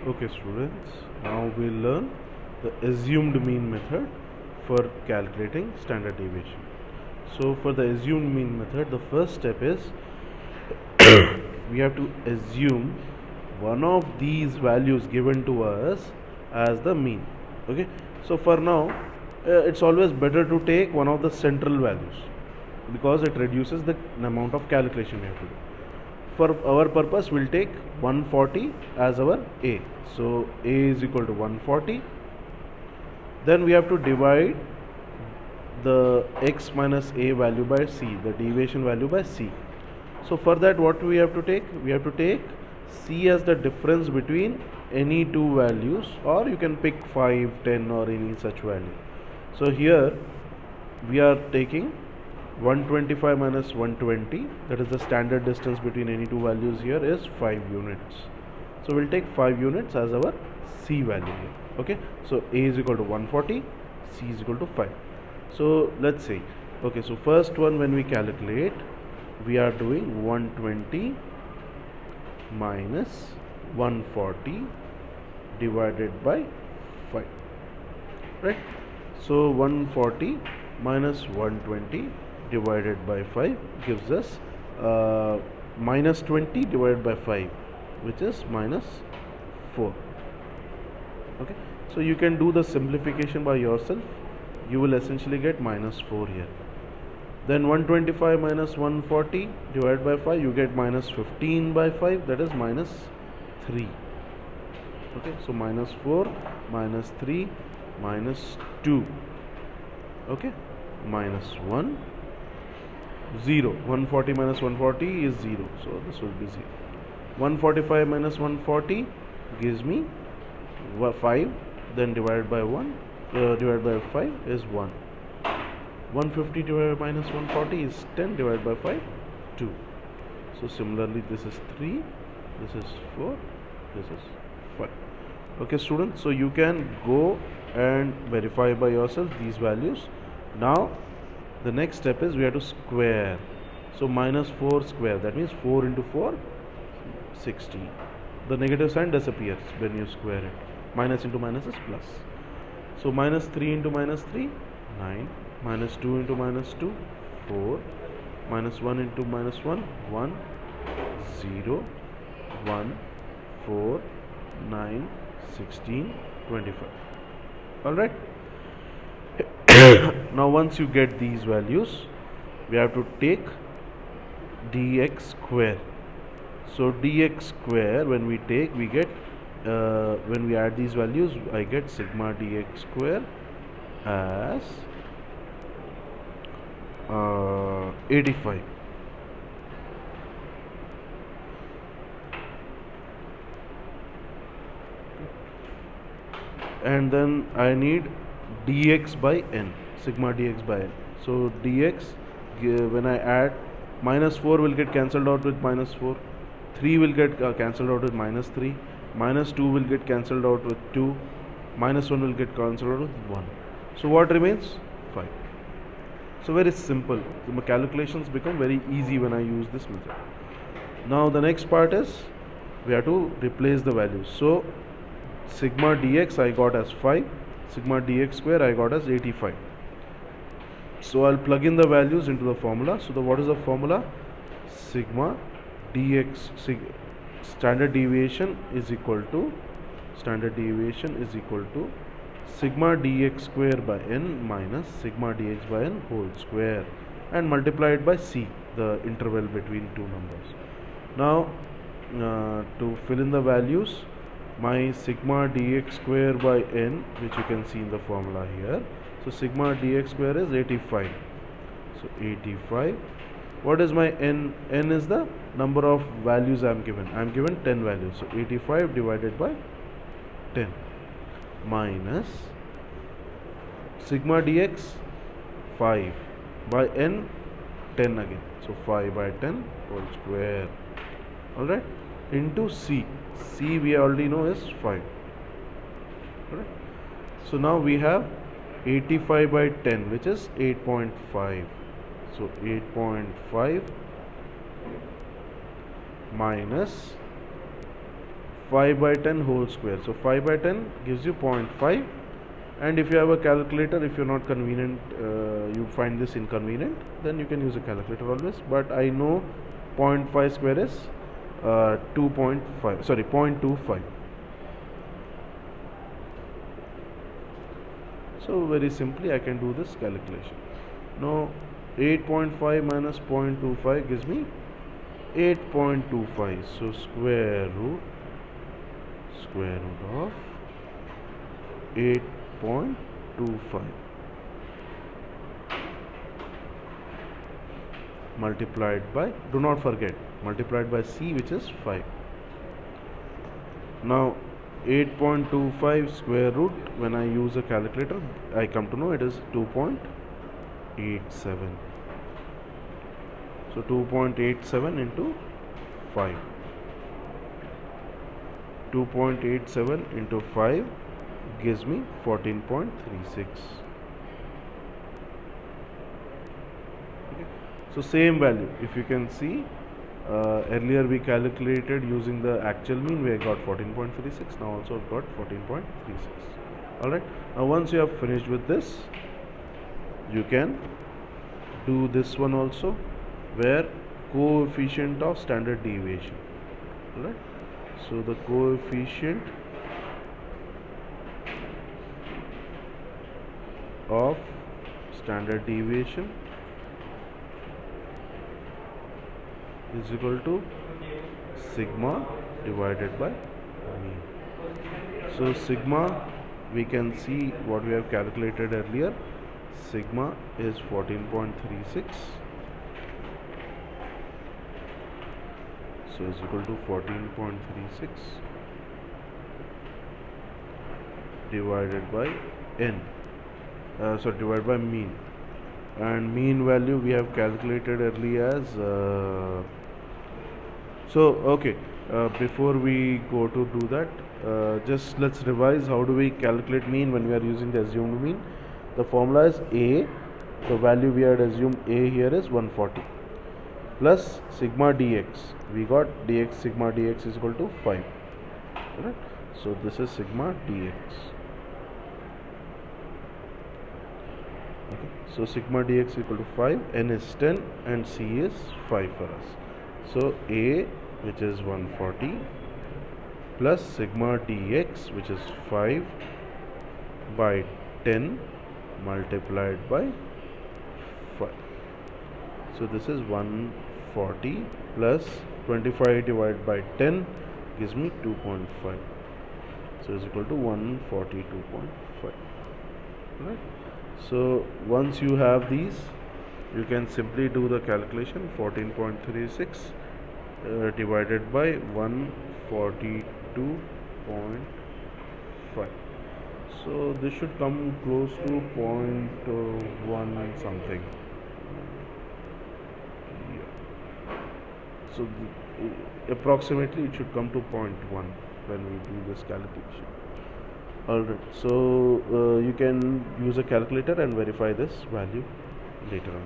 Okay students, now we'll learn the assumed mean method for calculating standard deviation. So for the assumed mean method, the first step is we have to assume one of these values given to us as the mean. Okay, so for now it's always better to take one of the central values because it reduces the amount of calculation we have to do. For our purpose, we'll take 140 as our a. So a is equal to 140. Then we have to divide the x minus a value by c, the deviation value by c. So for that, what we have to take? We have to take c as the difference between any two values, or you can pick 5, 10 or any such value. So here we are taking 125 minus 120, that is the standard distance between any two values here, is 5 units. So we'll take 5 units as our c value here. Okay, so a is equal to 140, c is equal to 5. So let's say, okay, so first one, when we calculate, we are doing 120 minus 140 divided by 5, right? So 140 minus 120 divided by 5 gives us minus 20 divided by 5, which is minus 4. Okay, so you can do the simplification by yourself. You will essentially get minus 4 here. Then 125 minus 140 divided by 5, you get minus 15 by 5, that is minus 3. Okay, so minus 4, minus 3, minus 2. Okay, minus 1, 0. 140 minus 140 is 0, so this will be 0. 145 minus 140 gives me 5, then divided by 1, divided by 5 is 1. 150 divided by minus 140 is 10, divided by 5, 2. So similarly, this is 3, this is 4, this is 5. Okay students, so you can go and verify by yourself these values. Now the next step is we have to square. So minus 4 square, that means 4 into 4, 60. The negative sign disappears when you square it. Minus into minus is plus. So minus 3 into minus 3, 9. Minus 2 into minus 2, 4. Minus 1 into minus 1, 1. 0, 1, 4, 9, 16, 25. Alright. Now once you get these values, we have to take dx square. So dx square, when we take, we get when we add these values, I get sigma dx square as 85. And then I need dx by n, sigma dx by n. So dx, when I add, minus 4 will get cancelled out with minus 4, 3 will get cancelled out with minus 3, minus 2 will get cancelled out with 2, minus 1 will get cancelled out with 1. So what remains? 5. So very simple. The calculations become very easy when I use this method. Now the next part is we have to replace the values. So sigma dx I got as 5, sigma dx square I got as 85. So I'll plug in the values into the formula. So what is the formula? Sigma dx, standard deviation is equal to sigma dx square by n minus sigma dx by n whole square, and multiplied by c, the interval between two numbers. Now to fill in the values, my sigma dx square by n, which you can see in the formula here. So sigma dx square is 85. So 85. What is my n? N is the number of values I am given. I am given 10 values. So 85 divided by 10 minus sigma dx 5 by n, 10 again. So 5 by 10 whole square. Alright, into c. C we already know is 5. Alright. So now we have 85 by 10, which is 8.5. So 8.5 minus 5 by 10 whole square. So 5 by 10 gives you 0.5, and if you have a calculator, if you're not convenient, you find this inconvenient, then you can use a calculator always. But I know 0.5 square is 2.5, sorry, 0.25. So very simply I can do this calculation. Now 8.5 minus 0.25 gives me 8.25. So square root of 8.25 multiplied by, do not forget, multiplied by c, which is 5. Now 8.25 square root, when I use a calculator, I come to know it is 2.87. So 2.87 into 5. 2.87 into 5 gives me 14.36. Okay. So same value, if you can see, earlier we calculated using the actual mean, we got 14.36. Now also got 14.36. Alright, now once you have finished with this, you can do this one also, where coefficient of standard deviation. Alright, so the coefficient of standard deviation is equal to sigma divided by mean. So sigma, we can see what we have calculated earlier. Sigma is 14.36. So is equal to 14.36 divided by n. So divided by mean, and mean value we have calculated earlier as before we go to do that, just let's revise how do we calculate mean when we are using the assumed mean. The formula is a, the value we had assumed a here is 140, plus sigma dx. We got dx, sigma dx is equal to 5. Right? So this is sigma dx. Okay. So sigma dx is equal to 5, n is 10 and c is 5 for us. So a, which is 140, plus sigma dx, which is 5 by 10 multiplied by 5. So this is 140 plus 25 divided by 10 gives me 2.5. So is equal to 142.5. Right? So once you have these, you can simply do the calculation. 14.36 divided by 142.5. So this should come close to 0.1 something. Yeah. So approximately it should come to 0.1 when we do this calculation. Alright, so you can use a calculator and verify this value later on.